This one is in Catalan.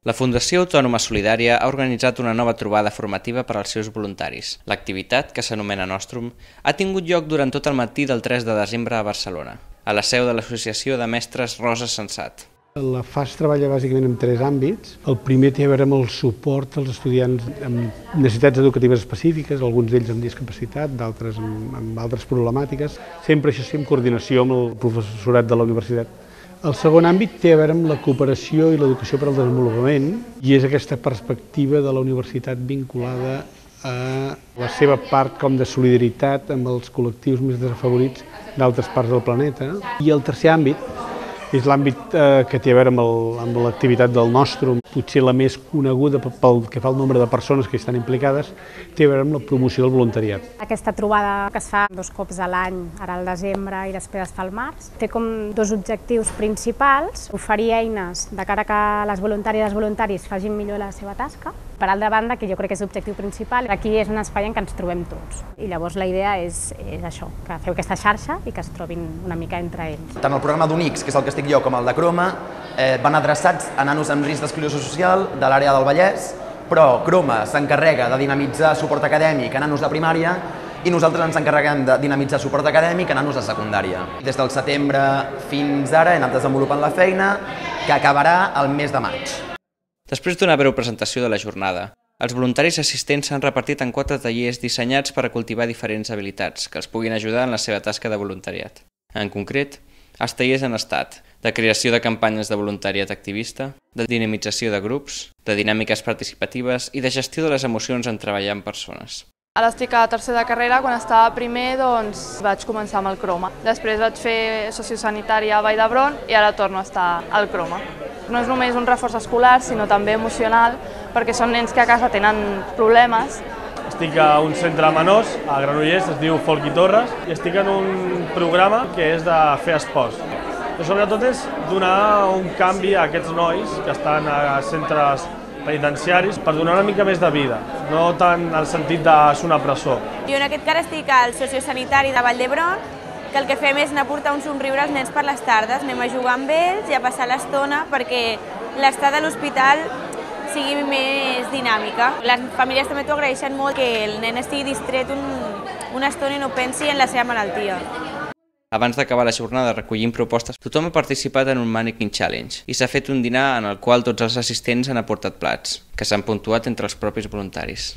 La Fundació Autònoma Solidària ha organitzat una nova trobada formativa per als seus voluntaris. L'activitat, que s'anomena Nostrum, ha tingut lloc durant tot el matí del 3 de desembre a Barcelona, a la seu de l'Associació de Mestres Rosa Sensat. La FAS treballa bàsicament en tres àmbits. El primer té a veure amb el suport als estudiants amb necessitats educatives específiques, alguns d'ells amb discapacitat, d'altres amb altres problemàtiques. Sempre això sí, en coordinació amb el professorat de la universitat. El segon àmbit té a veure amb la cooperació i l'educació per al desenvolupament i és aquesta perspectiva de la universitat vinculada a la seva part com de solidaritat amb els col·lectius més desafavorits d'altres parts del planeta. I el tercer àmbit és l'àmbit que té a veure amb l'activitat del Nostrum, potser la més coneguda pel que fa al nombre de persones que hi estan implicades, té a veure amb la promoció del voluntariat. Aquesta trobada que es fa 2 cops a l'any, ara al desembre i després es fa al març, té com 2 objectius principals: oferir eines de cara que les voluntàries i els voluntaris facin millor la seva tasca. Per altra banda, que jo crec que és l'objectiu principal, aquí és un espai en què ens trobem tots. I llavors la idea és això, que feu aquesta xarxa i que es trobin una mica entre ells. Tant el programa d'UNICS, que és el que estic jo, com el de Croma, van adreçats a nanos amb risc d'exclusió social de l'àrea del Vallès, però Croma s'encarrega de dinamitzar suport acadèmic a nanos de primària i nosaltres ens encarreguem de dinamitzar suport acadèmic a nanos de secundària. Des del setembre fins ara he anat desenvolupant la feina, que acabarà el mes de maig. Després d'una breu presentació de la jornada, els voluntaris assistents s'han repartit en 4 tallers dissenyats per a cultivar diferents habilitats que els puguin ajudar en la seva tasca de voluntariat. En concret, els tallers han estat de creació de campanyes de voluntariat activista, de dinamització de grups, de dinàmiques participatives i de gestió de les emocions en treballar amb persones. Ara estic a tercer de carrera, quan estava a primer vaig començar amb el Croma. Després vaig fer sociosanitària a Vall d'Hebron i ara torno a estar al Croma. No és només un reforç escolar, sinó també emocional, perquè són nens que a casa tenen problemes. Estic a un centre de menors, a Granollers, es diu Folk i Torres, i estic en un programa que és de fer esports. Però sobretot és donar un canvi a aquests nois que estan a centres penitenciaris per donar una mica més de vida, no tant en el sentit de ser una presó. Jo en aquest cas estic al sociosanitari de Vall d'Hebron, que el que fem és anar a portar un somriure als nens per les tardes, anem a jugar amb ells i a passar l'estona perquè l'estada a l'hospital sigui més dinàmica. Les famílies també t'ho agraeixen molt, que el nen estigui distret una estona i no pensi en la seva malaltia. Abans d'acabar la jornada recollint propostes, tothom ha participat en un Mannequin Challenge i s'ha fet un dinar en el qual tots els assistents han aportat plats, que s'han puntuat entre els propis voluntaris.